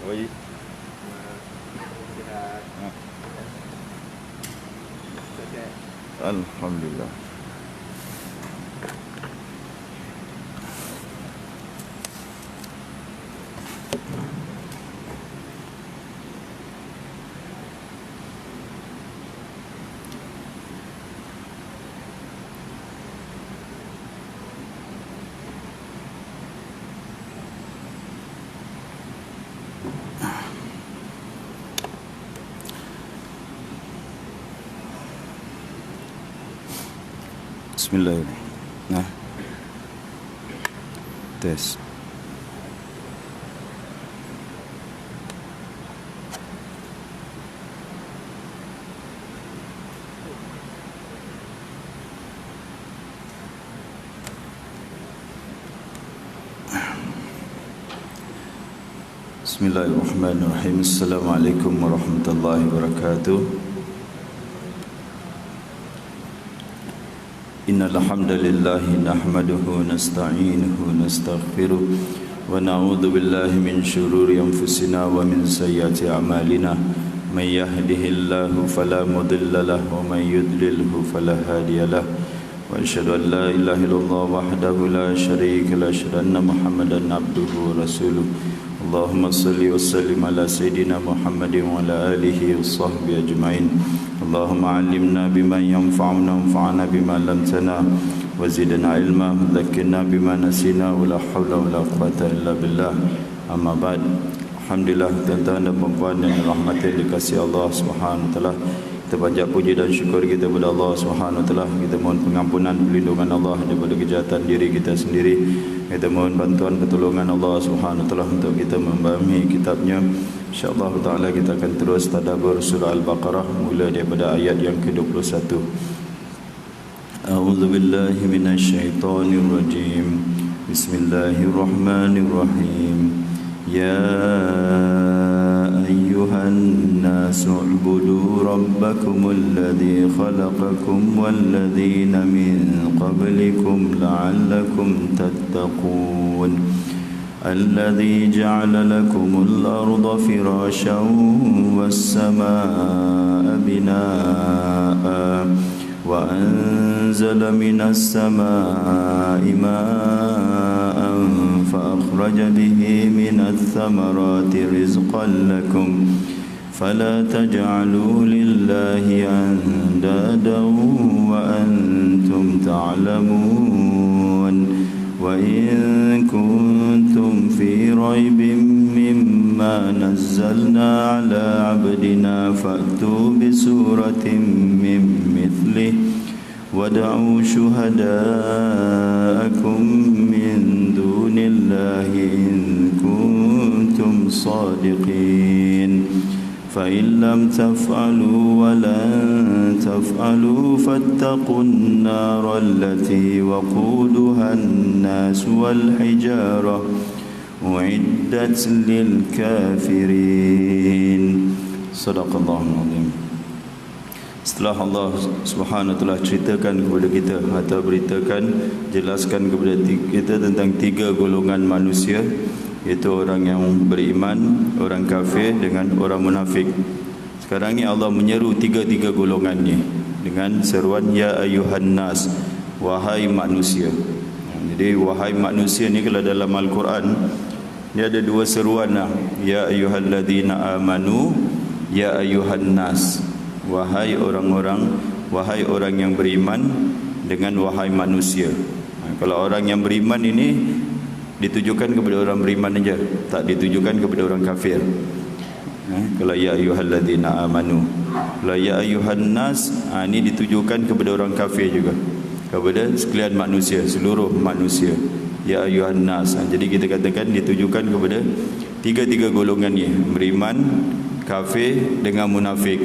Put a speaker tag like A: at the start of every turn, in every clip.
A: Oi. Alhamdulillah. Bismillahirrahmanirrahim. Nah. Tes. Bismillahirrahmanirrahim. Assalamualaikum warahmatullahi wabarakatuh. Innal hamdalillah nahmaduhu wa nasta'inuhu wa nastaghfiruh wa na'udzu billahi min shururi anfusina wa min sayyiati a'malina may yahdihillahu fala mudilla lahu wa may yudlilhu fala hadiyalah wa asyhadu an la ilaha illallah wahdahu la syarika lahu wa asyhadu anna muhammadan abduhu wa rasuluh. Allahumma salli wa sallim ala sayyidina Muhammadin wa ala alihi wa sahbihi ajma'in. Allahumma 'allimna bima yanfa'una wanfa'na bima 'allamtana wa zidna ilma wa dhakkirna bima nasina wa la haula wa la quwwata illa billah. Amma ba'd. Alhamdulillah, tuan-tuan dan puan-puan yang dirahmati dikasihi Allah Subhanahu wa taala. Kita panjat puji dan syukur kita kepada Allah Subhanahu wa taala. Kita mohon pengampunan, perlindungan Allah daripada kejahatan diri kita sendiri. Kita mohon bantuan pertolongan Allah Subhanahu wa taala untuk kita memahami kitabnya. Insyaallah taala kita akan terus tadabbur surah Al-Baqarah mula daripada ayat yang ke-21. A'udzu billahi minasyaitonir rajim. Bismillahirrahmanirrahim. Ya ayyuhan nasu u'budu rabbakumul ladzi khalaqakum wal ladzina min qablikum la'allakum tattaqun. Alladzi ja'ala lakumul arda firasyan was samaa'a binaa'a wa anzala minas samaa'i maa'an fa akhraja bihi minats thamarati rizqan lakum fala taj'alu lillahi andadan wa antum ta'lamun. Wa in kuntum fi raibin mimma nazzalna ala 'abdina fa'tu bi suratin min mithlihi wad'u shuhada'akum min dunillahi in kuntum sadiqin. فإن لم تفعلوا ولن تفعلوا فاتقوا النار التي وقودها الناس والحجارة أعدت للكافرين. صدق الله العظيم. Setelah Allah Subhanahu wa taala ceritakan kepada kita atau beritakan, jelaskan kepada kita tentang tiga golongan manusia, iaitu orang yang beriman, orang kafir dengan orang munafik. Sekarang ni Allah menyeru tiga-tiga golongan ni dengan seruan ya ayyuhan nas, wahai manusia. Jadi wahai manusia ni kalau dalam Al-Quran dia ada dua seruan lah. Ya ayyuhalladzina amanu, ya ayyuhan nas. Wahai orang-orang, wahai orang yang beriman, dengan wahai manusia. Kalau orang yang beriman ini ditujukan kepada orang beriman saja, tak ditujukan kepada orang kafir. Kalau ya ayyuhalladzina amanu, kalau ya ayyuhan nas, ini ditujukan kepada orang kafir juga, kepada sekalian manusia, seluruh manusia. Ya ayyuhan nas. Jadi kita katakan ditujukan kepada tiga-tiga golongan ni, beriman, kafir dengan munafik.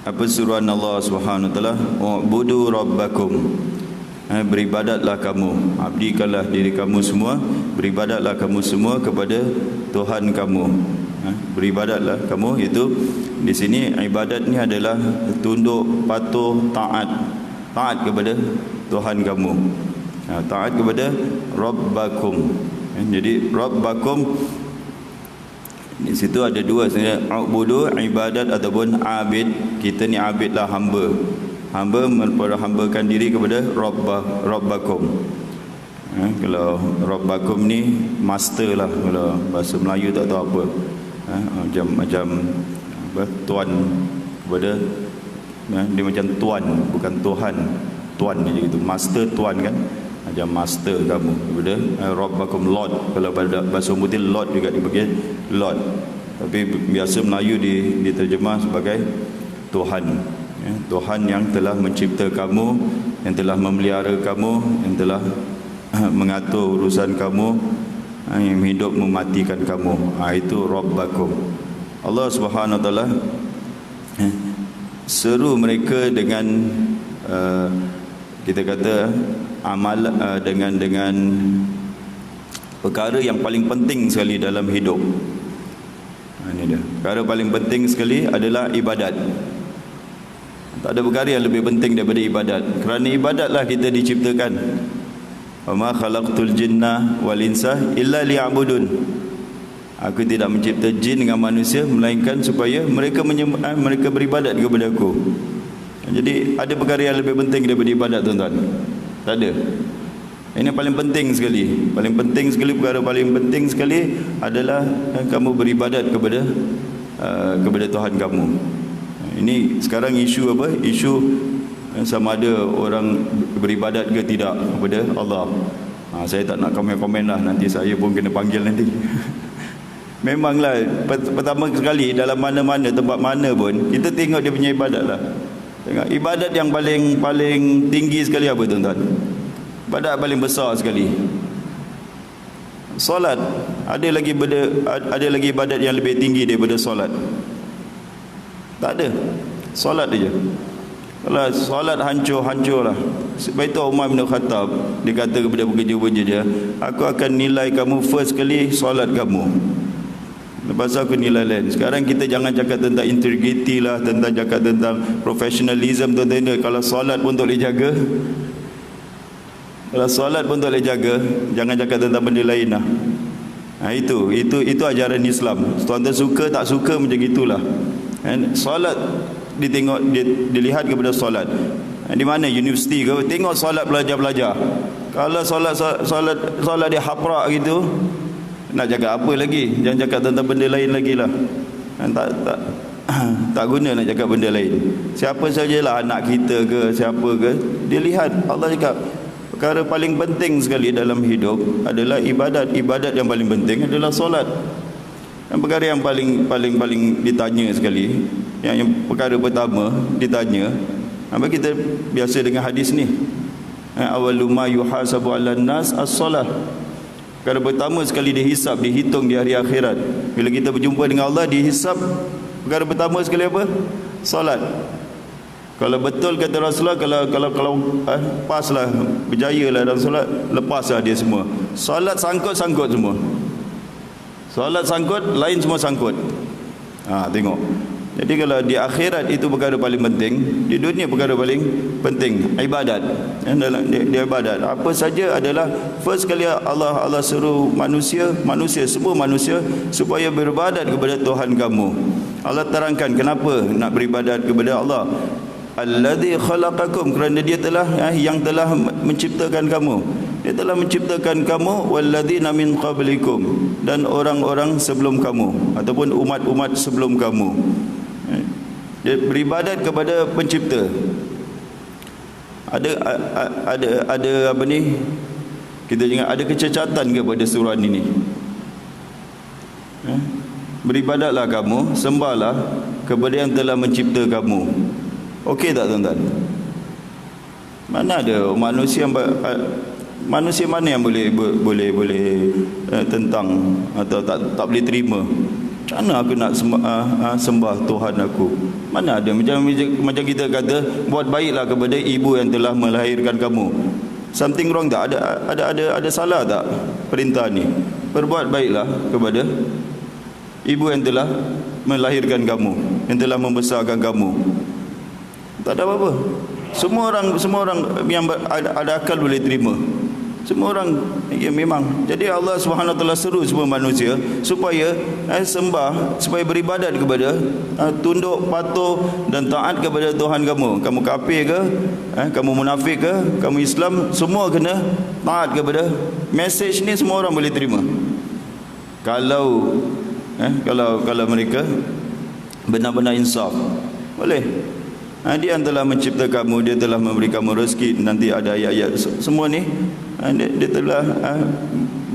A: Apa suruhan Allah Subhanahu wa taala? U'budu rabbakum. Beribadatlah kamu, abdikanlah diri kamu semua, beribadatlah kamu semua kepada Tuhan kamu. Beribadatlah kamu, itu di sini ibadat ni adalah tunduk, patuh, taat kepada Tuhan kamu. Taat kepada Rabbakum. Jadi Rabbakum di situ ada dua sebenarnya, ubudu ibadat ataupun abid. Kita ni abid lah, hamba. Hamba memperhambakan diri kepada Rabbakum. Kalau Rabbakum ni master lah, kalau bahasa Melayu tak tahu apa. Macam apa, tuan kepada, dia macam tuan, bukan Tuhan. Tuan je gitu, master tuan kan, macam master kamu kepada Rabbakum, Lord. Kalau bahasa putih Lord juga dipanggil Lord, tapi biasa Melayu diterjemah sebagai Tuhan. Tuhan yang telah mencipta kamu, yang telah memelihara kamu, yang telah mengatur urusan kamu, yang hidup mematikan kamu. Itu Rabbakum. Allah Subhanahu Wa Taala seru mereka dengan kita kata amal, dengan perkara yang paling penting sekali dalam hidup. Ini dia. Perkara paling penting sekali adalah ibadat. Tak ada perkara yang lebih penting daripada ibadat. Kerana ibadatlah kita diciptakan. Wa ma khalaqtul jinna wal insa illa liya'budun. Aku tidak mencipta jin dengan manusia melainkan supaya mereka beribadat kepada aku. Jadi ada perkara yang lebih penting daripada ibadat, tuan-tuan? Tak ada. Ini paling penting sekali. Paling penting sekali, perkara paling penting sekali adalah kamu beribadat kepada Tuhan kamu. Ini sekarang isu apa? Isu sama ada orang beribadat ke tidak kepada Allah. Saya tak nak komen-komen lah, nanti saya pun kena panggil nanti. Memanglah pertama sekali dalam mana-mana tempat mana pun kita tengok dia punya ibadat lah. Tengok ibadat yang paling tinggi sekali apa, tuan-tuan? Ibadat paling besar sekali solat. Ada lagi ibadat yang lebih tinggi daripada solat? Tak ada. Solat aja. Kalau solat hancur lah. Sebab itu Umar bin Khattab dia kata kepada pekerja-pekerja dia, aku akan nilai kamu first kali solat kamu, lepas tu aku nilai lain. Sekarang kita jangan cakap tentang integriti lah, cakap tentang professionalism, tuan-tuan. Kalau solat pun tak boleh jaga, jangan cakap tentang benda lain lah. Itu ajaran Islam. Tuan-tuan suka tak suka macam itulah. Solat dilihat kepada solat. Di mana universiti ke, tengok solat pelajar-pelajar. Kalau solat dia haprak gitu, nak cakap apa lagi? Jangan cakap tentang benda lain lagi lah. Tak guna nak cakap benda lain. Siapa sajalah, anak kita ke, siapa ke, dia lihat. Allah cakap perkara paling penting sekali dalam hidup adalah ibadat. Ibadat yang paling penting adalah solat. Yang perkara yang paling ditanya sekali, yang perkara pertama ditanya, apa kita biasa dengan hadis ni, awwalu ma yuhasabu 'alan nas as-salah. Perkara pertama sekali dihisap, dihitung di hari akhirat. Bila kita berjumpa dengan Allah, dihisap perkara pertama sekali apa? Solat. Kalau betul kata Rasulullah, kalau paslah, berjayalah dalam solat, lepaslah dia semua. Solat sangkut semua. Solat sangkut, lain semua sangkut. Tengok. Jadi kalau di akhirat itu perkara paling penting, di dunia perkara paling penting ibadat. Dia ibadat. Apa saja adalah first kali Allah suruh semua manusia supaya beribadat kepada Tuhan kamu. Allah terangkan kenapa nak beribadat kepada Allah. Alladzi khalaqakum, kerana dia yang telah menciptakan kamu. Dia telah menciptakan kamu, walladzina min qablikum, dan orang-orang sebelum kamu ataupun umat-umat sebelum kamu. Dia beribadat kepada pencipta. Ada apa ni? Kita jangan ada kecacatan ke pada surah ini? Beribadatlah kamu, sembahlah kepada yang telah mencipta kamu. Okey tak, tuan-tuan? Mana ada manusia mana yang boleh tentang atau tak boleh terima? Macam mana aku nak sembah Tuhan aku? Mana ada? Macam kita kata, buat baiklah kepada ibu yang telah melahirkan kamu. Something wrong tak? Ada salah tak perintah ni? Berbuat baiklah kepada ibu yang telah melahirkan kamu, yang telah membesarkan kamu. Tak ada apa-apa. Semua orang yang ada akal boleh terima. Semua orang, ya memang. Jadi Allah Subhanahu Wa Taala seru semua manusia supaya sembah, supaya beribadat kepada, tunduk, patuh dan taat kepada Tuhan kamu. Kamu kafir ke, kamu munafik ke, kamu Islam, semua kena taat kepada. Mesej ni semua orang boleh terima. Kalau mereka benar-benar insaf, boleh. Dia yang telah mencipta kamu, dia telah memberi kamu rezeki. Nanti ada ayat-ayat semua ni, dia telah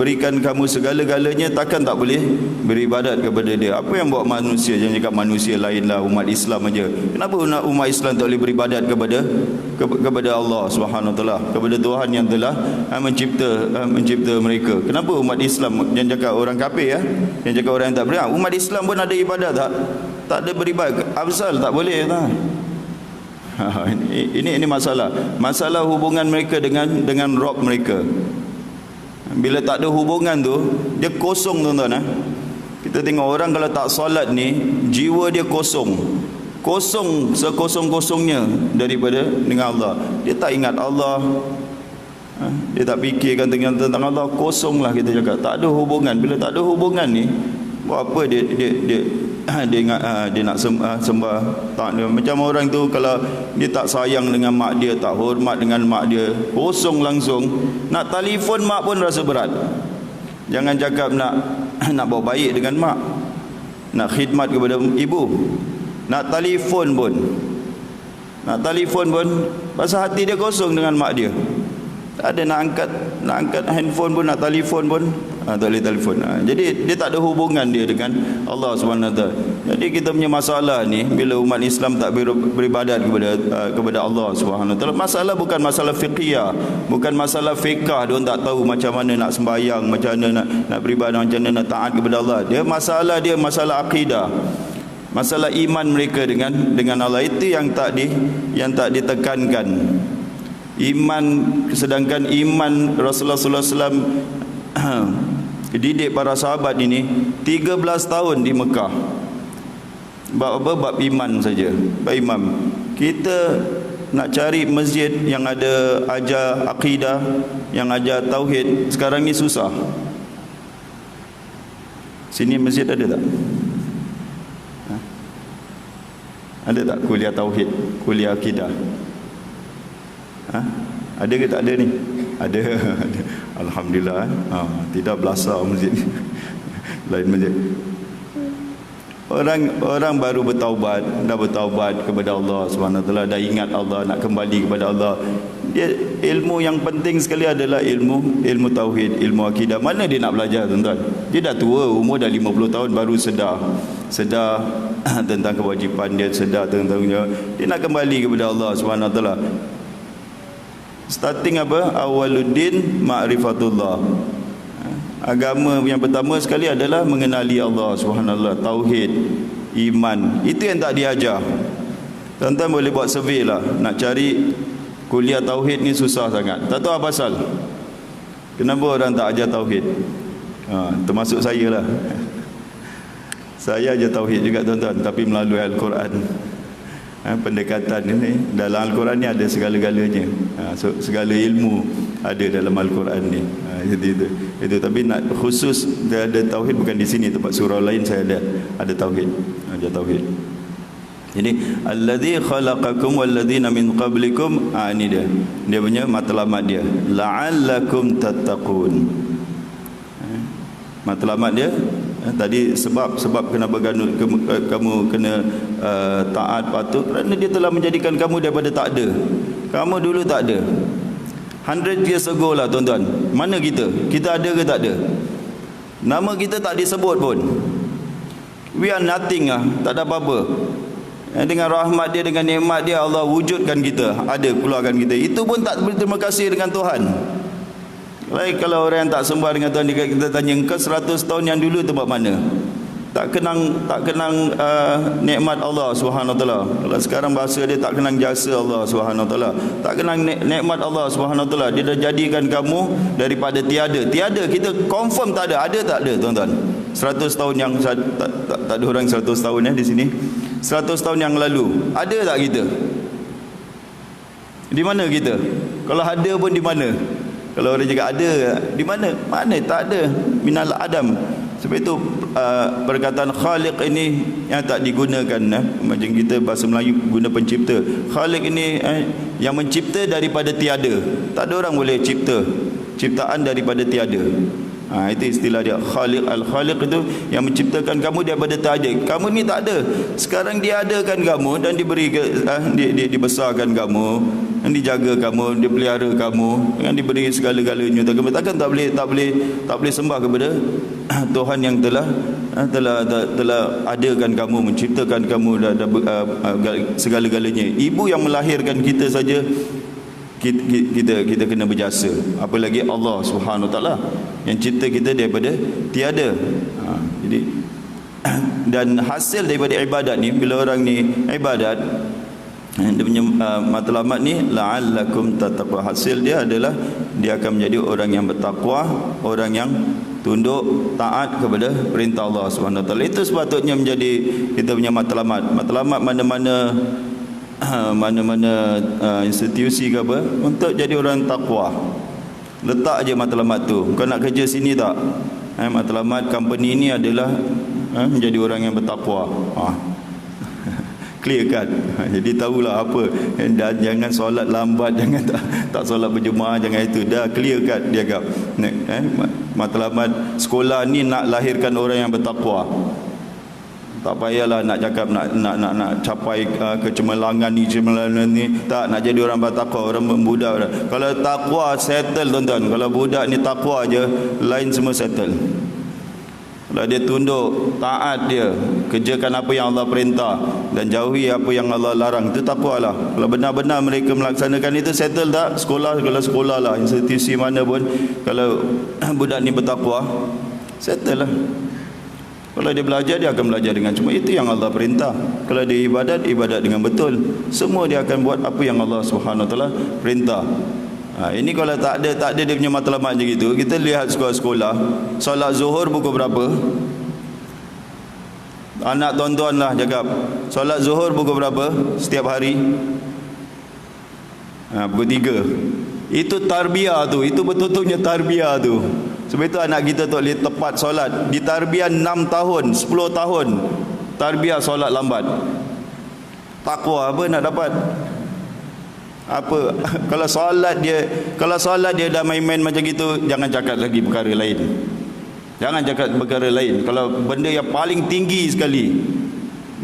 A: berikan kamu segala-galanya, takkan tak boleh beribadat kepada dia. Apa yang buat manusia? Jangan cakap manusia lainlah, umat Islam aja. Kenapa umat Islam tak boleh beribadat kepada Allah Subhanahu Wa Taala, kepada Tuhan yang telah mencipta mereka? Kenapa umat Islam, jangan cakap orang kafir jangan cakap orang yang tak beriman. Umat Islam pun ada ibadat tak ada beribadat. Afzal tak boleh tak? Ini masalah hubungan mereka dengan Rob mereka. Bila tak ada hubungan tu, dia kosong, tuan-tuan. Kita tengok orang kalau tak solat ni, jiwa dia kosong sekosong-kosongnya daripada dengan Allah. Dia tak ingat Allah, dia tak fikirkan tentang Allah. Kosonglah kita cakap, tak ada hubungan. Bila tak ada hubungan ni, buat apa dia nak sembah tak dia. Macam orang tu kalau dia tak sayang dengan mak dia, tak hormat dengan mak dia, kosong langsung. Nak telefon mak pun rasa berat. Jangan cakap nak bawa baik dengan mak, nak khidmat kepada ibu. Nak telefon pun pasal hati dia kosong dengan mak dia. Tak ada nak angkat handphone pun, nak telefon pun tak boleh telefon. Jadi dia tak ada hubungan dia dengan Allah SWT. Jadi kita punya masalah ni, bila umat Islam tak beribadat kepada Allah SWT, masalah bukan masalah fiqhiyah, bukan masalah fiqah. Dia tak tahu macam mana nak sembahyang, macam mana nak beribadah, macam mana nak taat kepada Allah. Dia masalah akidah, masalah iman mereka dengan Allah. Itu yang tak ditekankan. Iman, sedangkan iman Rasulullah SAW didik para sahabat ini 13 tahun di Mekah. Bab iman saja, bab imam. Kita nak cari masjid yang ada ajar akidah, yang ajar tauhid, sekarang ni susah. Sini masjid ada tak? Ada tak kuliah tauhid, kuliah akidah? Ada ke tak ada ni? Ada. Alhamdulillah. Tidak belasah masjid lain masjid. Orang baru bertaubat, dah bertaubat kepada Allah SWT, dah ingat Allah, nak kembali kepada Allah. Ilmu yang penting sekali adalah ilmu tauhid, ilmu akidah. Mana dia nak belajar, tuan-tuan? Dia dah tua, umur dah 50 tahun, baru sedar tentang kewajipan dia, sedar tentang dia nak kembali kepada Allah SWT. Starting apa? Awaluddin ma'rifatullah. Agama yang pertama sekali adalah mengenali Allah Subhanallah, tauhid, iman. Itu yang tak diajar. Tuan-tuan boleh buat survey lah, nak cari kuliah tauhid ni susah sangat. Tak tahu apa pasal. Kenapa orang tak ajar tauhid? Termasuk saya lah. Saya ajar tauhid juga, tuan-tuan, tapi melalui Al-Quran. Pendekatan ini dalam Al-Quran ni ada segala-galanya. Segala ilmu ada dalam Al-Quran ni. Jadi itu tapi nak khusus ada tauhid bukan di sini, tempat surah lain saya ada tauhid. Ada tauhid. Jadi allazi khalaqakum walladzina min qablikum, ini dia punya matlamat dia, la'allakum tattaqun. Matlamat dia tadi sebab kenapa kamu kena taat, patuh, kerana dia telah menjadikan kamu daripada tak ada. Kamu dulu tak ada, 100 years ago lah, tuan-tuan. Mana kita ada ke tak ada? Nama kita tak disebut pun. We are nothing lah, tak ada apa-apa. Dengan rahmat dia, dengan nikmat dia, Allah wujudkan kita, ada, keluarkan kita. Itu pun tak berterima kasih dengan Tuhan. Baik, kalau orang yang tak sembah dengan Tuhan, kita tanya, engkau 100 tahun yang dulu tempat mana? Tak kenang nikmat Allah Subhanahu Taala. Kalau sekarang bahasa dia, tak kenang jasa Allah Subhanahu Taala, tak kenang nikmat Allah Subhanahu Taala. Dia dah jadikan kamu daripada tiada. Kita confirm tak ada tak ada, tuan-tuan. 100 tahun yang tak ada orang 100 tahun di sini. 100 tahun yang lalu ada tak kita? Di mana kita? Kalau ada pun di mana? Kalau orang cakap ada, di mana? Mana tak ada. Minal adam. Sebab itu perkataan khaliq ini yang tak digunakan, macam kita bahasa Melayu guna pencipta. Khaliq ini yang mencipta daripada tiada. Tak ada orang boleh cipta ciptaan daripada tiada. Itu istilah dia, khaliq. Al-khaliq itu yang menciptakan kamu daripada tiada. Kamu ni tak ada, sekarang dia adakan kamu dan diberi dibesarkan kamu, dan dijaga kamu, dia pelihara kamu dengan diberi segala-galanya. Takkan tak boleh sembah kepada Tuhan yang telah adakan kamu, menciptakan kamu dan segala-galanya. Ibu yang melahirkan kita saja kita kena berjasa, apalagi Allah Subhanahu Wa Taala yang cipta kita daripada tiada. Jadi dan hasil daripada ibadat ni, bila orang ni ibadat, dia punya matlamat ni la'allakum tattaqun, hasil dia adalah dia akan menjadi orang yang bertakwa, orang yang tunduk taat kepada perintah Allah Subhanahu Wa Taala. Itu sepatutnya menjadi kita punya matlamat. Matlamat mana-mana institusi ke apa, untuk jadi orang takwa. Letak aje matlamat tu. Kau nak kerja sini tak? Matlamat company ni adalah menjadi orang yang bertakwa. Clear kan? Jadi tahulah apa. Dan jangan solat lambat, jangan tak solat berjemaah, jangan itu. Dah clear kan dia kata. Matlamat sekolah ni nak lahirkan orang yang bertakwa. Tak payahlah nak cakap nak capai kecemerlangan ni, tak, nak jadi orang bertakwa, orang membudak. Kalau takwa settle tuan-tuan. Kalau budak ni takwa aja, lain semua settle. Kalau dia tunduk, taat dia, kerjakan apa yang Allah perintah dan jauhi apa yang Allah larang, itu takwa lah. Kalau benar-benar mereka melaksanakan itu, settle tak? Sekolah, kalau sekolah lah, institusi mana pun, kalau budak ni bertakwa, settle lah. Kalau dia belajar, dia akan belajar dengan cuma itu yang Allah perintah. Kalau dia ibadat dengan betul. Semua dia akan buat apa yang Allah Subhanahu Wa Taala perintah. Ini kalau tak ada dia punya matlamat je gitu. Kita lihat sekolah-sekolah, solat zuhur pukul berapa? Anak tuan-tuan lah cakap, solat zuhur pukul berapa setiap hari? Pukul 3. Itu tarbiyah tu, itu betul-betulnya tarbiyah tu. Sebab itu anak kita tak boleh tepat solat. Di tarbiyah 6 tahun, 10 tahun tarbiyah solat lambat. Takwa apa nak dapat? Apa? Kalau solat dia dah main-main macam gitu, jangan cakap lagi perkara lain. Jangan cakap perkara lain. Kalau benda yang paling tinggi sekali,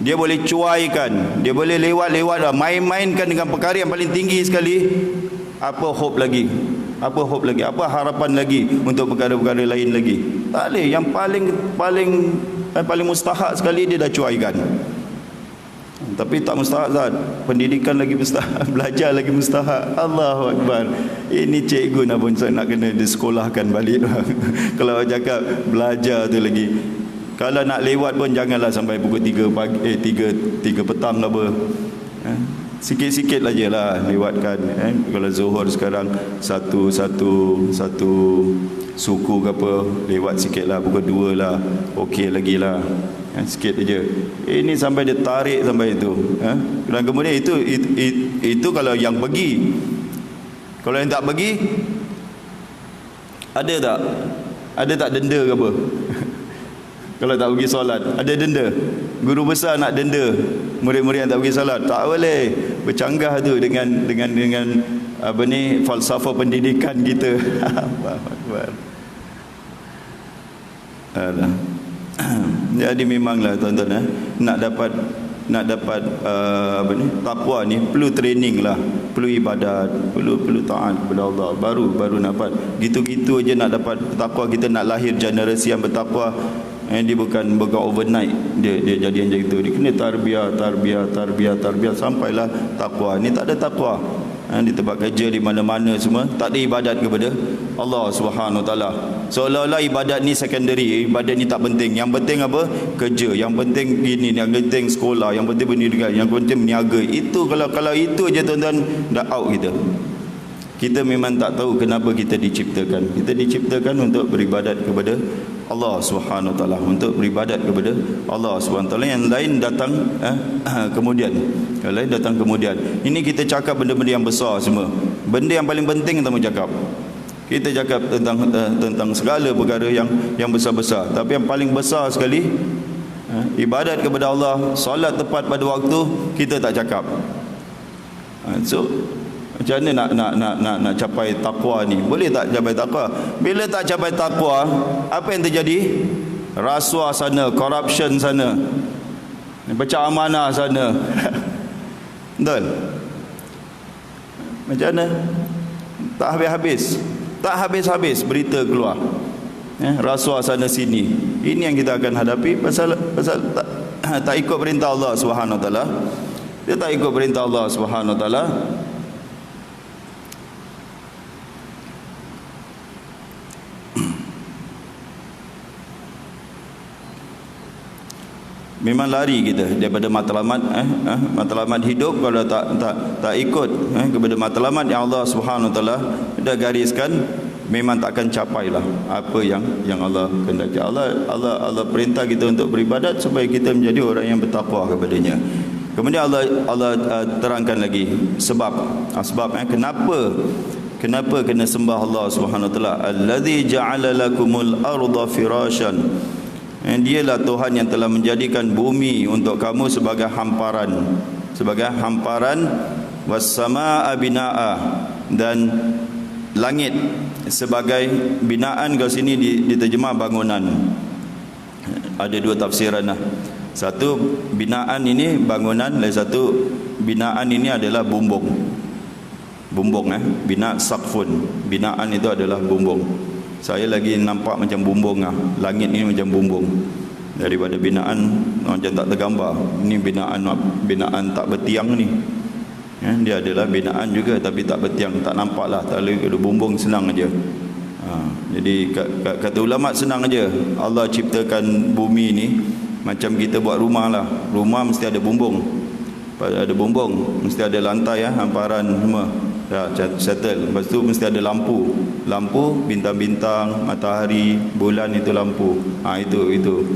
A: dia boleh cuaikan, dia boleh lewat-lewat, main-mainkan dengan perkara yang paling tinggi sekali. Apa hope lagi? Apa hope lagi? Apa harapan lagi untuk perkara-perkara lain lagi? Tak boleh. Yang paling mustahak sekali dia dah cuaikan. Tapi tak mustahak Zat. Pendidikan lagi mustahak, belajar lagi mustahak. Allahu Akbar. Ini cikgu nak kena disekolahkan balik. Kalau cakap belajar tu lagi, kalau nak lewat pun janganlah sampai pukul 3 pagi, 3 petang apa. Sikit-sikit aja lah lewatkan. Kalau zuhur sekarang satu suku ke apa, lewat sikit lah, pukul 2 lah, okey lagi lah. Sikit aja. Ini sampai dia tarik sampai itu. Dan kemudian itu kalau yang pergi. Kalau yang tak pergi, ada tak denda ke apa? Kalau tak pergi solat, ada denda. Guru besar nak denda murid-murid yang tak pergi solat, tak boleh. Bercanggah tu dengan apa ni, falsafah pendidikan kita. Jadi memanglah tuan-tuan, nak dapat apa ni, takwa ni perlu training lah, perlu ibadat, perlu taat kepada Allah, baru dapat. Gitu-gitu aja nak dapat takwa. Kita nak lahir generasi yang bertakwa, dia bukan overnight dia jadi macam itu. Dia kena tarbiyah sampailah takwa. Ni tak ada takwa, di tempat kerja, di mana-mana semua tak ada ibadat kepada Allah Subhanahu Taala. Seolah-olah ibadat ni secondary, ibadat ni tak penting. Yang penting apa? Kerja. Yang penting gini, yang penting sekolah, yang penting pendidikan, yang penting berniaga. Itu kalau itu aja tuan-tuan, dah out kita. Kita memang tak tahu kenapa kita diciptakan. Kita diciptakan untuk beribadat kepada Allah Subhanahu Taala, untuk beribadat kepada Allah Subhanahu Taala. Yang lain datang kemudian. Yang lain datang kemudian. Ini kita cakap benda-benda yang besar semua. Benda yang paling penting kita mau cakap. Kita cakap tentang segala perkara yang besar-besar, tapi yang paling besar sekali ibadat kepada Allah, solat tepat pada waktu, kita tak cakap. So macam mana nak capai takwa ni? Boleh tak capai takwa? Bila tak capai takwa, apa yang terjadi? Rasuah sana, corruption sana, pecah amanah sana. Betul? Macam mana? Tak habis-habis berita keluar. Rasuah sana sini. Ini yang kita akan hadapi pasal tak ikut perintah Allah Subhanahu Wa Taala. Dia tak ikut perintah Allah Subhanahu Wa Taala. Memang lari kita daripada matlamat hidup. Kalau tak ikut kepada matlamat yang Allah Subhanahu Wa Taala dah gariskan, memang tak akan capailah apa yang Allah kehendaki. Allah perintah kita untuk beribadat supaya kita menjadi orang yang bertakwa kepadanya. Kemudian Allah terangkan lagi sebab kenapa kena sembah Allah Subhanahu Wa Taala. Allazi ja'ala lakumul arda firasyan. Dialah Tuhan yang telah menjadikan bumi untuk kamu sebagai hamparan, was-samaa'a binaa'a, dan langit sebagai binaan. Kat sini diterjemah bangunan. Ada dua tafsiran lah. Satu, binaan ini bangunan, lain satu, binaan ini adalah bumbung. Bina saqfun. Binaan itu adalah bumbung. Saya lagi nampak macam bumbung lah. Langit ni macam bumbung. Daripada binaan macam tak tergambar. Ini binaan tak bertiang ni. Dia adalah binaan juga tapi tak bertiang, tak nampak lah. Tak ada bumbung, senang aja. Jadi kata ulama senang aja. Allah ciptakan bumi ni macam kita buat rumah lah. Rumah mesti ada bumbung. Ada bumbung, mesti ada lantai hamparan semua. Dah settle. Lepas tu mesti ada lampu, bintang-bintang, matahari, bulan, itu lampu. Itu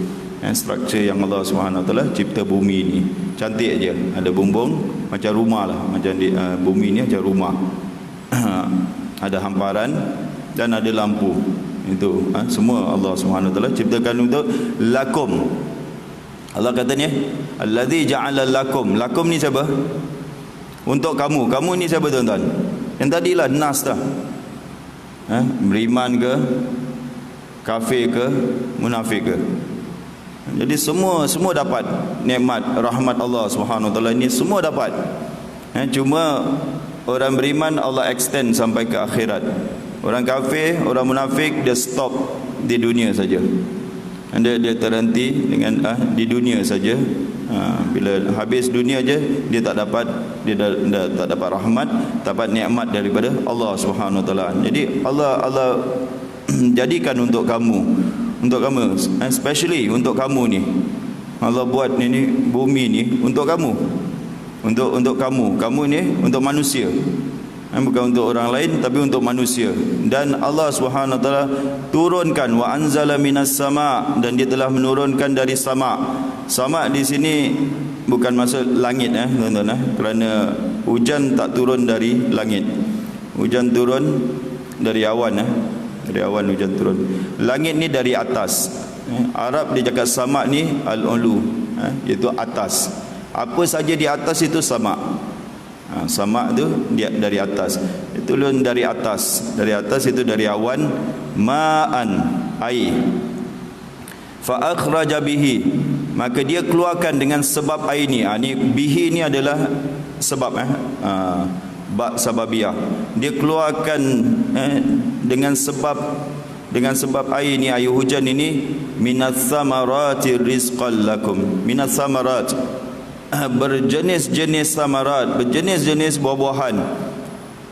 A: struktur yang Allah Subhanahu Wa Taala cipta bumi ni. Cantik aja. Ada bumbung macam rumah lah. Macam bumi ni macam rumah. Ada hamparan dan ada lampu. Itu semua Allah Subhanahu Wa Taala ciptakan untuk lakum. Allah katanya allazi ja'ala lakum. Lakum ni siapa? Untuk kamu. Kamu ni siapa tuan-tuan? Yang tadilah nas dah. Beriman ke, kafir ke, munafik ke. Jadi semua dapat nikmat rahmat Allah Subhanahu Wa Taala ni, semua dapat. Cuma orang beriman Allah extend sampai ke akhirat. Orang kafir, orang munafik, dia stop di dunia saja. Dia terhenti dengan di dunia saja. Bila habis dunia aja, dia tak dapat rahmat, dapat nikmat daripada Allah Subhanahu Wa Taala. Jadi Allah jadikan untuk kamu, especially untuk kamu ni. Allah buat ini bumi ni untuk kamu. Untuk kamu ni untuk manusia. Bukan untuk orang lain tapi untuk manusia. Dan Allah Subhanahu Wa Taala turunkan wa anzala minas sama', dan dia telah menurunkan dari sama'. Sama' di sini bukan maksud langit tuan-tuan, kerana hujan tak turun dari langit. Hujan turun dari awan dari awan hujan turun. Langit ni dari atas. Arab dia cakap sama' ni al-ulu, iaitu atas. Apa saja di atas itu sama'. Sama' tu dia dari atas. Itu turun dari atas. Dari atas itu dari awan, ma'an, air. Fa akhraja bihi, maka dia keluarkan dengan sebab air ni. Ni bihi ni adalah sebab bab sababiyah. Dia keluarkan dengan sebab air ni, air hujan ini, minas samarati rizqan lakum. Minas samarat, berjenis-jenis samarat, berjenis-jenis buah-buahan,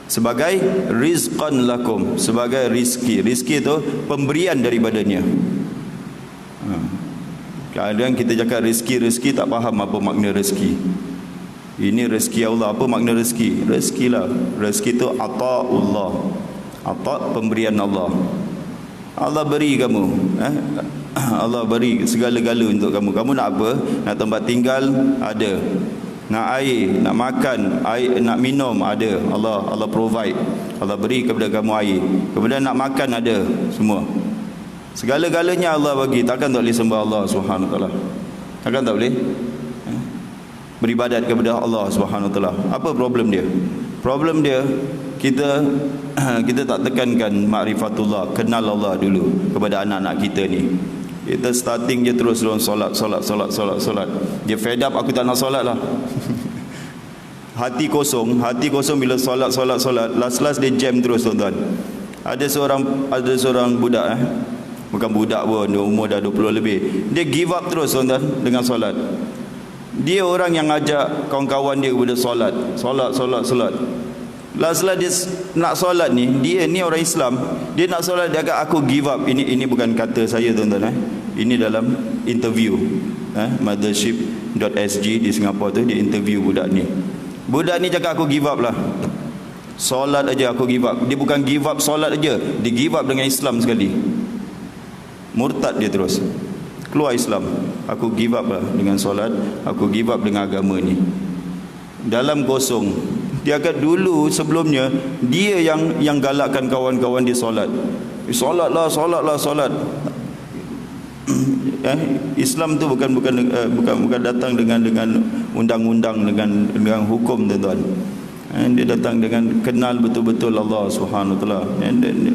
A: sebagai rizqan lakum, sebagai rizki. Rizki itu pemberian daripadanya. Kadang kita cakap rezeki tak faham apa makna rezeki. Ini rezeki Allah. Apa makna rezeki? Rezeki lah. Rezeki itu ata'ullah. Ata' pemberian Allah. Allah beri kamu. Allah beri segala-gala untuk kamu. Kamu nak apa? Nak tempat tinggal? Ada. nak air, nak makan, air, nak minum ada. Allah provide. Allah beri kepada kamu air. Kemudian nak makan ada semua. Segala-galanya Allah bagi. Takkan tak boleh sembah Allah Subhanahu Wa Taala? Takkan tak boleh beribadat kepada Allah Subhanahu Wa Taala? Apa problem dia? Problem dia kita tak tekankan ma'rifatullah, kenal Allah dulu kepada anak-anak kita ni. Kita starting je terus solat. Dia fed up, aku tak nak solat lah. Hati kosong bila solat. Last dia jam terus, tuan-tuan. Ada seorang budak, bukan budak pun, umur dah 20 lebih. Dia give up terus, tuan-tuan, dengan solat. Dia orang yang ajak kawan-kawan dia kepada solat. Last dia nak solat ni, dia ni orang Islam, dia nak solat, dia kata aku give up. Ini bukan kata saya, tuan-tuan. Ini dalam interview mothership.sg di Singapura tu, dia interview budak ni. Budak ni cakap aku give up lah. Solat aja aku give up. Dia bukan give up solat aja, dia give up dengan Islam sekali. Murtad dia terus. Keluar Islam. Aku give up lah dengan solat, aku give up dengan agama ni. Dalam kosong. Dia akan dulu sebelumnya dia yang galakkan kawan-kawan dia solat. Solat. Islam tu bukan datang dengan undang-undang, dengan hukum, tuan-tuan. Dia datang dengan kenal betul-betul Allah Subhanahu Wa Taala.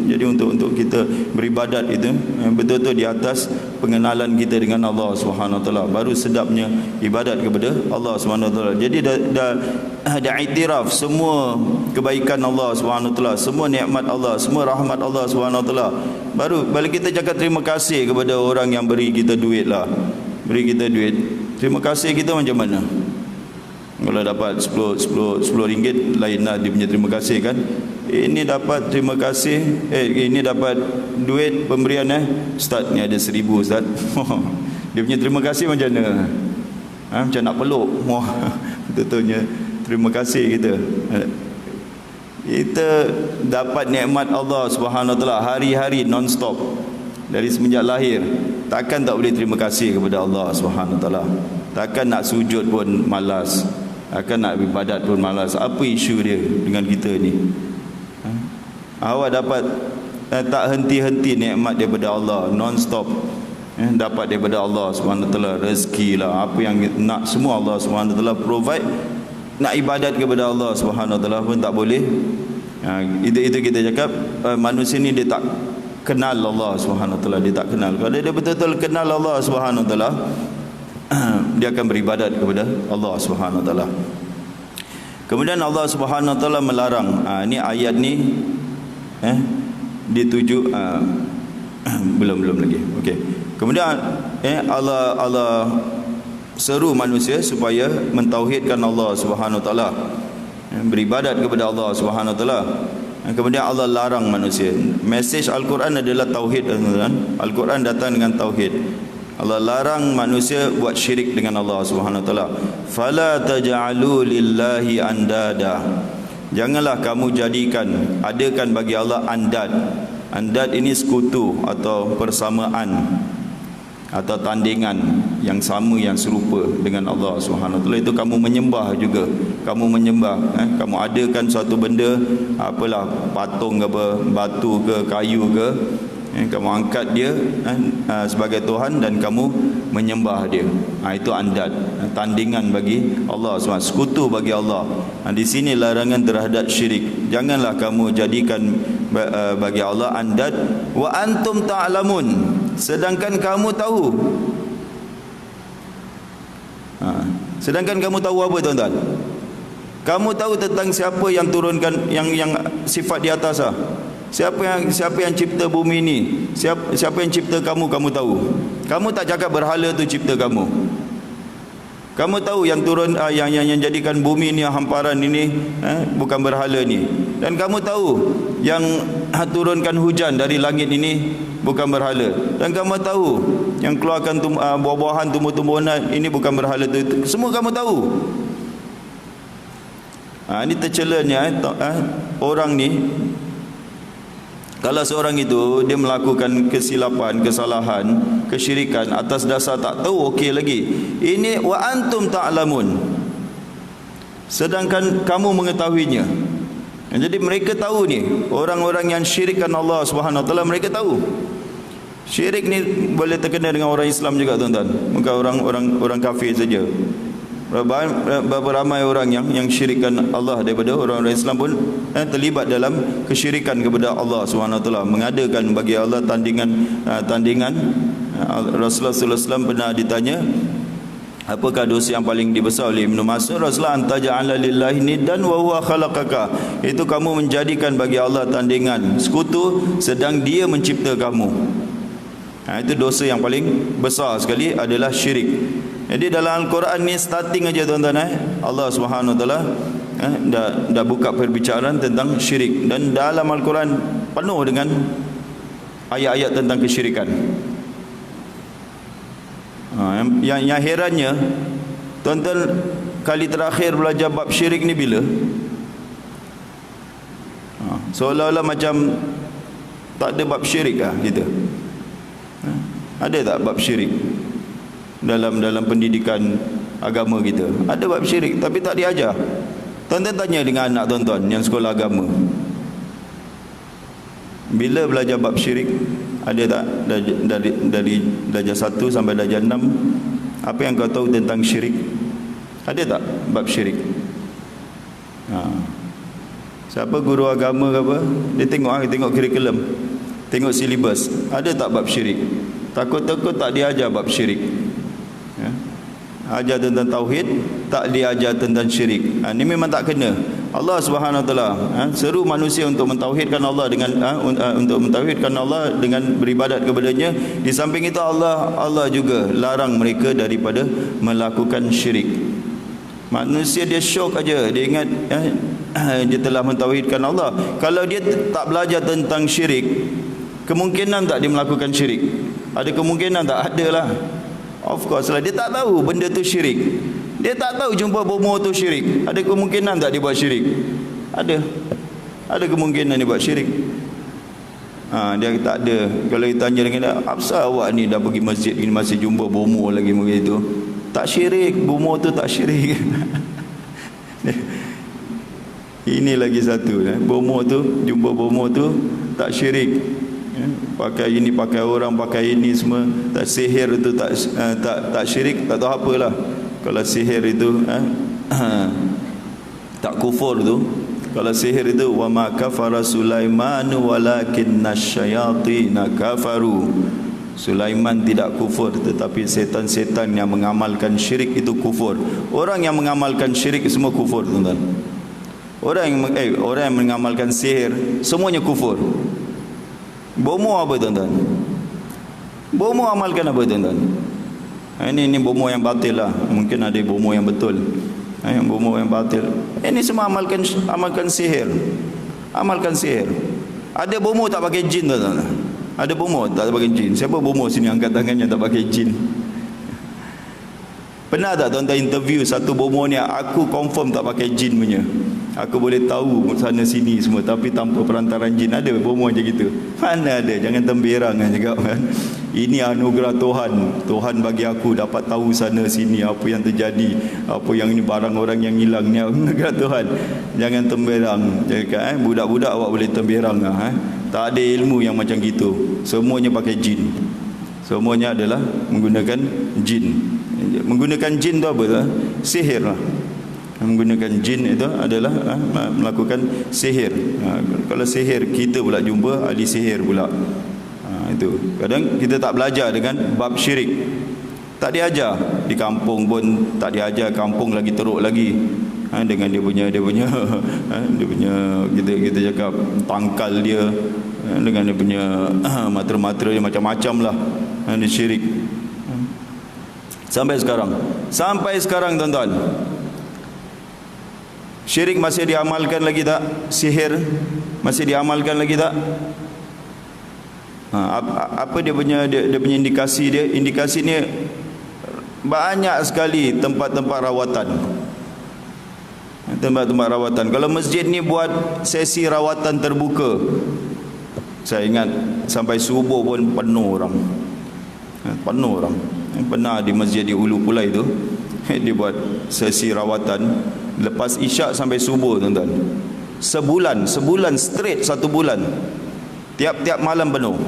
A: Jadi untuk kita beribadat itu betul-betul di atas pengenalan kita dengan Allah Subhanahu Wa Taala, baru sedapnya ibadat kepada Allah Subhanahu Wa Taala. Jadi dah iktiraf semua kebaikan Allah Subhanahu Wa Taala, semua nikmat Allah, semua rahmat Allah Subhanahu Wa Taala. Baru balik kita cakap terima kasih kepada orang yang beri kita duit lah. Beri kita duit. Terima kasih kita macam mana? Kalau dapat 10 ringgit, lain lah dia punya terima kasih kan. Ini dapat terima kasih, ini dapat duit pemberian, Ustaz ni ada 1,000 Ustaz. Dia punya terima kasih macam mana? Macam nak peluk. Wah, betulnya terima kasih kita. Kita dapat nikmat Allah Subhanahu Wa Taala hari-hari non-stop dari semenjak lahir. Takkan tak boleh terima kasih kepada Allah Subhanahu Wa Taala. Takkan nak sujud pun malas, akan nak ibadat pun malas. Apa isu dia dengan kita ni? Awak dapat tak henti-henti nikmat daripada Allah non-stop. Dapat daripada Allah Subhanahu Wa Taala rezeki lah, apa yang nak semua Allah Subhanahu Wa Taala provide. Nak ibadat kepada Allah Subhanahu Wa Taala pun tak boleh. Itu kita cakap manusia ni dia tak kenal Allah Subhanahu Wa Taala, dia tak kenal. Kalau dia betul-betul kenal Allah Subhanahu Wa Taala, dia akan beribadat kepada Allah Subhanahu Wa Taala. Kemudian Allah Subhanahu Wa Taala melarang. Ini ayat ni dituju belum lagi. Okey. Kemudian Allah seru manusia supaya mentauhidkan Allah Subhanahu Wa Taala, beribadat kepada Allah Subhanahu Wa Taala. Kemudian Allah larang manusia. Mesej Al-Quran adalah tauhid, tuan-tuan. Al-Quran datang dengan tauhid. Allah larang manusia buat syirik dengan Allah Subhanahu Wa Taala. Fala taj'alu lillahi andada. Janganlah kamu adakan bagi Allah andad. Andad ini sekutu atau persamaan atau tandingan yang sama, yang serupa dengan Allah Subhanahu Wa Taala. Itu kamu menyembah juga. Kamu menyembah, kamu adakan suatu benda, apalah, patung ke apa, batu ke kayu ke, kamu angkat dia sebagai Tuhan dan kamu menyembah dia. Itu andad, tandingan bagi Allah SWT, sekutu bagi Allah. Di sini larangan terhadap syirik. Janganlah kamu jadikan bagi Allah andad wa antum ta'lamun, sedangkan kamu tahu. Sedangkan kamu tahu apa, tuan-tuan? Kamu tahu tentang siapa yang turunkan yang sifat di atas lah. Siapa yang cipta bumi ni? Siapa yang cipta kamu tahu. Kamu tak cakap berhala tu cipta kamu. Kamu tahu yang turun yang jadikan bumi ni hamparan ini bukan berhala ni. Dan kamu tahu yang turunkan hujan dari langit ini bukan berhala. Dan kamu tahu yang keluarkan buah-buahan, tumbuh-tumbuhan ini bukan berhala tu. Semua kamu tahu. Ini tercelanya orang ni, kalau seorang itu dia melakukan kesilapan, kesalahan, kesyirikan atas dasar tak tahu, okey lagi. Ini wa antum ta'lamun. sedangkan kamu mengetahuinya. Jadi mereka tahu ni, orang-orang yang syirikkan Allah Subhanahu Wa Taala, mereka tahu. Syirik ni boleh terkena dengan orang Islam juga tuan-tuan, bukan orang kafir saja. Berapa ramai orang yang syirikkan Allah daripada orang-orang Islam pun terlibat dalam kesyirikan kepada Allah Subhanahu Wa Taala, mengadakan bagi Allah tandingan. Rasulullah sallallahu alaihi wasallam pernah ditanya, apakah dosa yang paling dibesar oleh Ibnu Mas'ud? Rasulullah, antaja'ala lillahi niddan wa huwa khalaqaka. Itu kamu menjadikan bagi Allah tandingan, sekutu, sedang Dia mencipta kamu. Itu dosa yang paling besar sekali adalah syirik. Jadi dalam Al-Quran ni starting aja tuan-tuan, Allah Subhanahu Wa Taala dah buka perbicaraan tentang syirik, dan dalam Al-Quran penuh dengan ayat-ayat tentang kesyirikan. Yang herannya tuan-tuan, kali terakhir belajar bab syirik ni bila? Seolah-olah macam tak ada bab syirik lah kita. Ada tak bab syirik dalam pendidikan agama kita? Ada bab syirik tapi tak diajar. Tuan-tuan tanya dengan anak tuan-tuan yang sekolah agama, bila belajar bab syirik? Ada tak dari darjah 1 sampai darjah 6, apa yang kau tahu tentang syirik? Ada tak bab syirik? Siapa guru agama ke apa, dia tengok kurikulum, tengok silibus, ada tak bab syirik? Takut-takut tak diajar bab syirik. Ajar tentang tauhid, tak diajar tentang syirik. Ini memang tak kena. Allah Subhanahu Wa Taala seru manusia untuk mentauhidkan Allah dengan beribadat kepadanya. Di samping itu Allah juga larang mereka daripada melakukan syirik. Manusia dia syok aja, dia ingat dia telah mentauhidkan Allah. Kalau dia tak belajar tentang syirik, kemungkinan tak dia melakukan syirik? Ada kemungkinan tak? Ada lah. Of course lah, dia tak tahu benda tu syirik. Dia tak tahu jumpa bomoh tu syirik. Ada kemungkinan tak dia buat syirik? Ada kemungkinan dia buat syirik. Dia tak ada. Kalau kita tanya dengan dia, apasal awak ni dah pergi masjid ni masih jumpa bomoh lagi begitu? Tak syirik, bomoh tu tak syirik. Ini lagi satu, bomoh tu, jumpa bomoh tu tak syirik. Pakai ini, pakai orang, pakai ini semua tak, sihir itu tak syirik, tak tahu apalah. Kalau sihir itu tak kufur tu. Kalau sihir itu, wa ma kafara Sulaiman walakinna syayatina kafaru. Sulaiman tidak kufur, tetapi setan-setan yang mengamalkan syirik itu kufur. Orang yang mengamalkan syirik semua kufur, tuan-tuan. Orang yang mengamalkan sihir semuanya kufur. Bomoh apa, tuan-tuan? Bomoh amalkan apa, tuan-tuan? Ini bomoh yang batil lah. Mungkin ada bomoh yang betul, yang bomoh yang batil. Ini semua amalkan sihir. Amalkan sihir. Ada bomoh tak pakai jin, tuan-tuan? Ada bomoh tak pakai jin? Siapa bomoh sini angkat tangannya tak pakai jin? Pernah tak tuan-tuan interview satu bomoh ni, aku confirm tak pakai jin punya, aku boleh tahu sana sini semua, tapi tanpa perantaran jin? Ada bomoh je gitu? Mana ada. Jangan temberang kan cakap kan. Ini anugerah Tuhan. Tuhan bagi aku dapat tahu sana sini apa yang terjadi, apa yang ini, barang orang yang hilang ni anugerah Tuhan. Jangan temberang cakap budak-budak awak boleh temberang lah. Tak ada ilmu yang macam gitu. Semuanya pakai jin. Semuanya adalah menggunakan jin. Menggunakan jin tu apa tu? Sihir lah. Menggunakan jin itu adalah melakukan sihir. Kalau sihir, kita pula jumpa ahli sihir pula. Itu kadang kita tak belajar dengan bab syirik. Tak diajar. Di kampung pun tak diajar. Kampung lagi teruk lagi, dengan dia punya kita cakap tangkal dia, dengan dia punya matra-matra dia macam-macam lah. Dia syirik sampai sekarang tuan-tuan. Syirik masih diamalkan lagi tak? Sihir masih diamalkan lagi tak? Apa dia punya indikasi dia? Indikasi ni banyak sekali tempat-tempat rawatan. Tempat-tempat rawatan. Kalau masjid ni buat sesi rawatan terbuka, saya ingat sampai subuh pun penuh orang. Penuh orang. Pernah di masjid di Ulu Pulai tu, dia buat sesi rawatan Lepas isyak sampai subuh tuan-tuan. Sebulan straight, 1 bulan. Tiap-tiap malam penuh.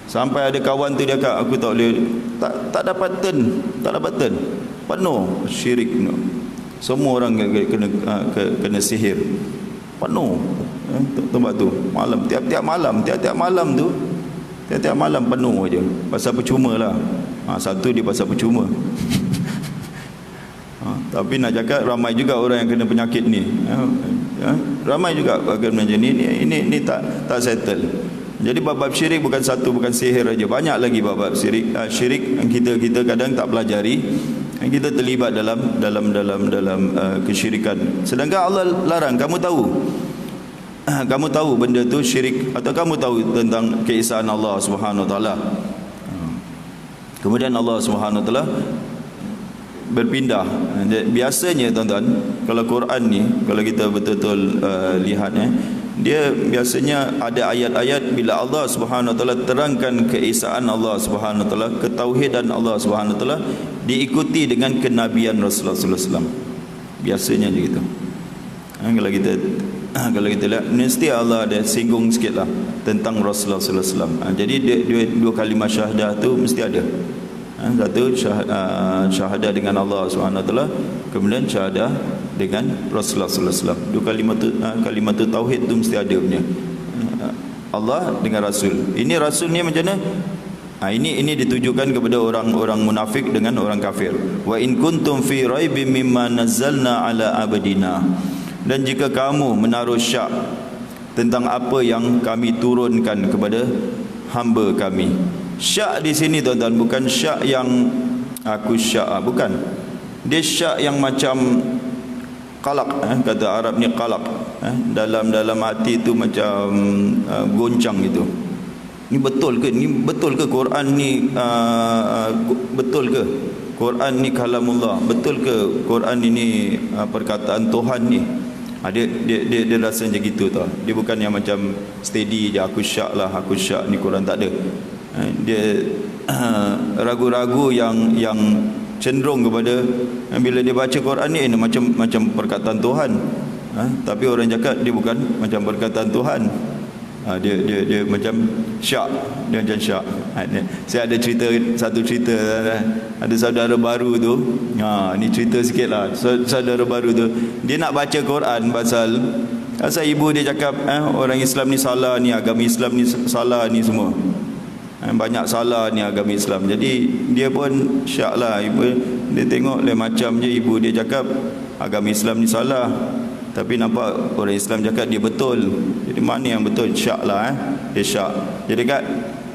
A: Sampai ada kawan tu dia kata, aku tak boleh, tak dapat turn. Penuh syirik. Semua orang kena sihir. Penuh. Tempat tu malam, tiap-tiap malam tu, tiap-tiap malam penuh aja. Pasal percuma lah. Satu dia pasal percuma. Tapi nak cakap ramai juga orang yang kena penyakit ni. Ramai juga akan macam ni. Ini tak settle. Jadi bab syirik bukan satu, bukan sihir aja. Banyak lagi bab syirik. Syirik yang kita kadang tak pelajari. Kita terlibat dalam kesyirikan. Sedangkan Allah larang. Kamu tahu benda tu syirik, atau kamu tahu tentang keesaan Allah Subhanahu Wa Taala. Kemudian Allah Subhanahu Wa Taala berpindah. Biasanya tuan-tuan, kalau Quran ni, kalau kita betul-betul lihat, dia biasanya ada ayat-ayat bila Allah Subhanahu Wa Taala terangkan keesaan Allah Subhanahu Wa Taala, ketauhidan Allah Subhanahu Wa Taala, diikuti dengan kenabian Rasulullah sallallahu alaihi wasallam. Biasanya begitu. Kalau kita lihat, mesti Allah ada singgung sikitlah tentang Rasulullah sallallahu alaihi wasallam. Jadi dua kalimah syahadah tu mesti ada. Satu syahadah dengan Allah Subhanahu Wa Taala, kemudian syahadah dengan Rasulullah sallallahu alaihi wasallam. Dua kalimat tu tauhid tu mesti ada punya. Allah dengan Rasul. Ini Rasul ni macam mana? Ini ditujukan kepada orang-orang munafik dengan orang kafir. Wa in kuntum fi raibim mimma nazzalna ala abdina. Dan jika kamu menaruh syak tentang apa yang kami turunkan kepada hamba kami. Syak di sini tuan-tuan bukan syak yang aku syak, bukan. Dia syak yang macam qalaq, kata Arab ni qalaq, dalam hati tu macam goncang gitu. Ni betul ke Quran ni betul ke Quran ni kalamullah, betul ke Quran ini perkataan Tuhan ni? Dia rasa macam gitu tau. Dia bukan yang macam steady je, aku syak ni Quran, tak ada. Dia ragu-ragu yang cenderung kepada bila dia baca Quran ni macam perkataan Tuhan. Tapi orang cakap dia bukan macam perkataan Tuhan. Dia macam syak. Dia macam syak. Saya ada satu cerita. Ada saudara baru tu. Ni cerita sikit lah. Saudara baru tu, dia nak baca Quran pasal ibu dia cakap orang Islam ni salah ni, agama Islam ni salah ni semua. Banyak salah ni agama Islam. Jadi dia pun syak lah. Dia tengok lain macam je ibu dia cakap agama Islam ni salah, tapi nampak orang Islam cakap dia betul. Jadi mana yang betul? Syak lah. Dia syak. Jadi kat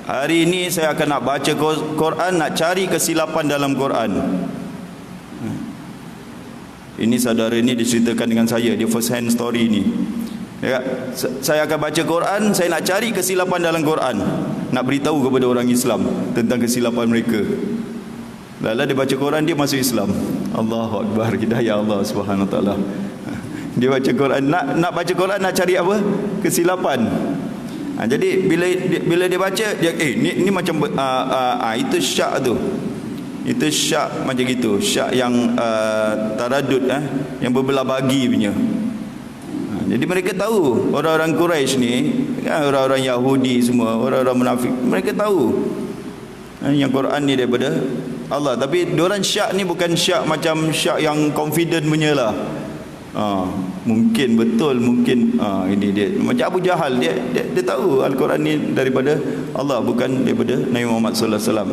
A: hari ini saya akan nak baca Quran, nak cari kesilapan dalam Quran. Ini saudara ni diceritakan dengan saya, dia first hand story ni. Saya akan baca Quran, saya nak cari kesilapan dalam Quran, nak beritahu kepada orang Islam tentang kesilapan mereka. Lalu dia baca Quran, dia masuk Islam. Allahu Akbar, hidayah Allah Subhanahu Wa Taala. Dia baca Quran, nak baca Quran, nak cari apa? Kesilapan. Jadi bila dia baca, dia ni macam itu syak tu. Itu syak macam gitu, syak yang taradud, yang berbelah bagi punya. Jadi mereka tahu, orang-orang Quraisy ni, orang-orang Yahudi semua, orang-orang munafik, mereka tahu yang Quran ni daripada Allah. Tapi diorang syak ni bukan syak macam syak yang confident punya lah. Mungkin betul, mungkin ini dia macam Abu Jahal, dia tahu Al-Quran ni daripada Allah, bukan daripada Nabi Muhammad sallallahu alaihi wasallam.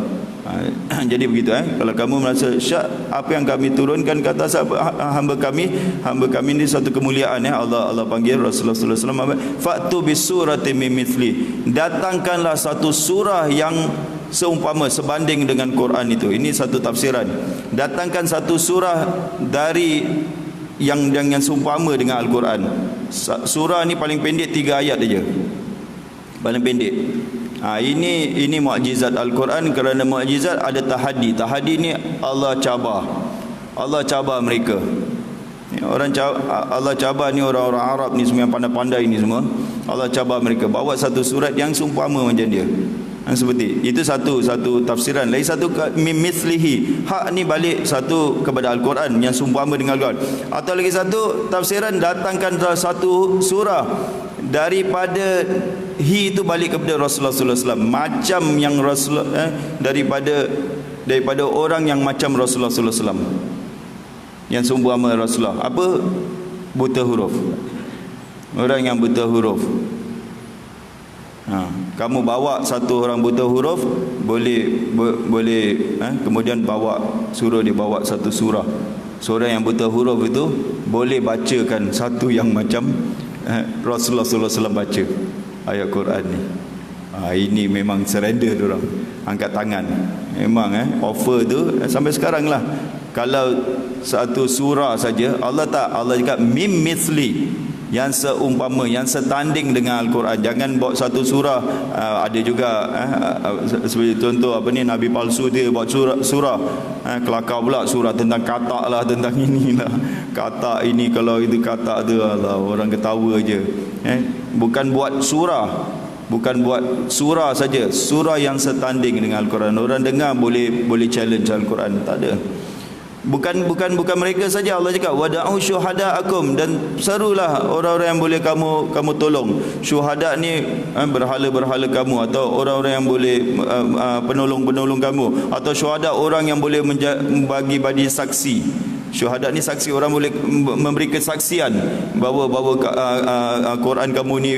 A: Jadi begitu, kalau kamu merasa syak apa yang kami turunkan ke atas hamba kami ni satu kemuliaan, Allah panggil Rasulullah sallallahu alaihi wasallam, fa'tu bisurati min mithli, datangkanlah satu surah yang seumpama, sebanding dengan Quran itu. Ini satu tafsiran. Datangkan satu surah dari yang seumpama dengan Al-Quran. Surah ni paling pendek 3 ayat aja. Paling pendek. Ini mukjizat Al-Quran. Kerana mukjizat ada tahaddi. Tahaddi ni Allah cabar mereka. Allah cabar ni orang-orang Arab ni semua yang pandai-pandai ni semua. Allah cabar mereka. Bawa satu surat yang seumpama macam dia. Seperti itu satu tafsiran. Lain satu mimithlihi. Hak ni balik satu kepada Al-Quran yang seumpama dengan Al-Quran. Atau lagi satu tafsiran datangkan satu surah daripada hi itu balik kepada Rasulullah sallallahu alaihi wasallam, macam yang Rasulullah daripada orang yang macam Rasulullah sallallahu alaihi wasallam, yang seumpama Rasulullah. Apa? Buta huruf. Orang yang buta huruf. Kamu bawa satu orang buta huruf, boleh kemudian suruh dia bawa satu surah. Seorang yang buta huruf itu boleh bacakan satu yang macam Rasulullah sallallahu alaihi wasallam baca ayat Quran ni. Ini memang surrender diorang, angkat tangan. Memang offer tu sampai sekarang lah. Kalau satu surah saja, Allah cakap mim mithli, yang seumpama, yang setanding dengan Al-Quran. Jangan bawa satu surah. Ada juga seperti contoh nabi palsu dia bawa surah kelakar pula, surah tentang katak lah, tentang inilah katak ini, kalau itu katak tu Allah, orang ketawa je. Bukan buat surah saja, surah yang setanding dengan Al-Quran. Orang dengar boleh challenge Al-Quran, tak ada. Bukan mereka saja. Allah cakap wada'u syuhada'akum, dan serulah orang-orang yang boleh kamu tolong. Syuhada ni berhala-berhala kamu, atau orang-orang yang boleh penolong-penolong kamu, atau syuhada orang yang boleh bagi saksi. Syuhada ni saksi, orang boleh memberi kesaksian bahawa Quran kamu ni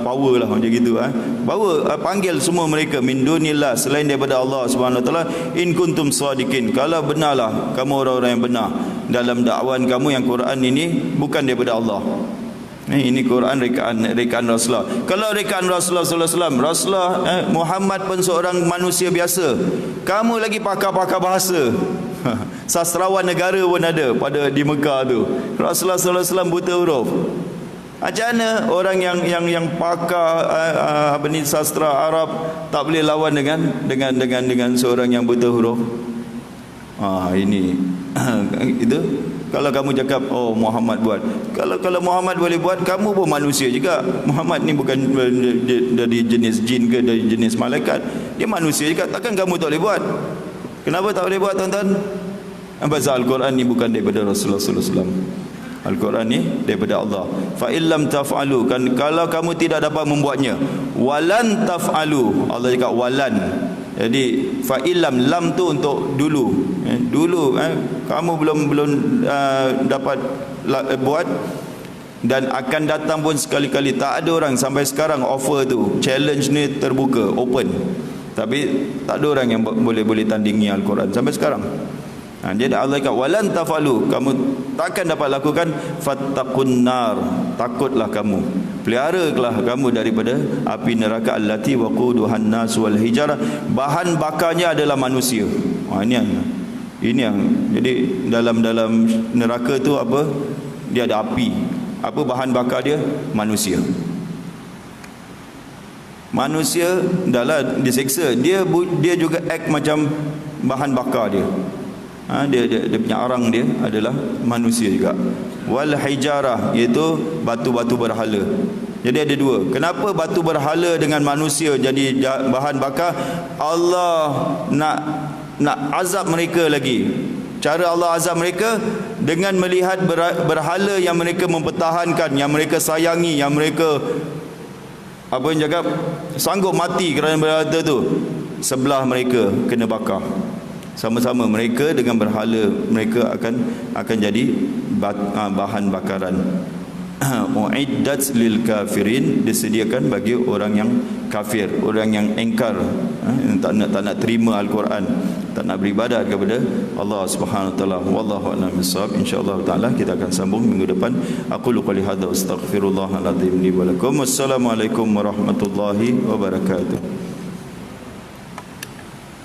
A: power lah, macam gitu. Bawa panggil semua mereka min dunillah, selain daripada Allah Subhanahu Wa Taala, in kuntum sadiqin, kalau benarlah kamu orang-orang yang benar dalam dakwan kamu yang Quran ini bukan daripada Allah. Ini Quran rekaan Rasulullah. Kalau rekaan Rasulullah sallallahu alaihi wasallam, Rasulullah Muhammad pun seorang manusia biasa. Kamu lagi pakar-pakar bahasa. Sastrawan negara pun ada di Mekah tu. Rasulullah sallallahu alaihi wasallam buta huruf. Macam mana orang yang pakar sastra Arab tak boleh lawan dengan seorang yang buta huruf? Ini itu. Kalau kamu cakap Muhammad buat, kalau Muhammad boleh buat, kamu pun manusia juga. Muhammad ni bukan dari jenis jin ke dari jenis malaikat, dia manusia juga. Takkan kamu tak boleh buat? Kenapa tak boleh buat, tuan-tuan? Pasal Al-Quran ni bukan daripada Rasulullah sallallahu alaihi wasallam. Al-Quran ni daripada Allah. Fa illam taf'alu, kan kalau kamu tidak dapat membuatnya, walan taf'alu, Allah cakap walan. Jadi fa illam, lam tu untuk dulu. Dulu kamu belum dapat buat, dan akan datang pun sekali-kali. Tak ada orang sampai sekarang offer tu, challenge ni terbuka, open, tapi tak ada orang yang boleh tandingi Al-Quran sampai sekarang. Jadi Allah kata walan tafalu, kamu takkan dapat lakukan. Fattaqun nar, takutlah kamu, peliharalah kamu daripada api neraka allati waquduhan nas wal hijarah, bahan bakarnya adalah manusia. Ini yang jadi dalam neraka tu apa? Dia ada api. Apa bahan bakar dia? Manusia. Manusia dah diseksa, dia juga act macam bahan bakar dia. Dia punya arang dia adalah manusia juga. Wal hijarah, iaitu batu-batu berhala. Jadi ada dua. Kenapa batu berhala dengan manusia jadi bahan bakar? Allah nak azab mereka lagi. Cara Allah azab mereka dengan melihat berhala yang mereka mempertahankan, yang mereka sayangi, yang mereka cakap sanggup mati kerana berhala tu, sebelah mereka kena bakar. Sama-sama mereka dengan berhala mereka akan jadi bahan bakaran. Uiddat lil kafirin, disediakan bagi orang yang kafir, orang yang engkar, tak nak terima Al-Quran, tak nak beribadat kepada Allah Subhanahu wa taala. Wallahu a'lam bissawab. Insyaallah taala kita akan sambung minggu depan. Aqulu qouli hadza astaghfirullahal azim li wa lakum. Wassalamualaikum warahmatullahi wabarakatuh.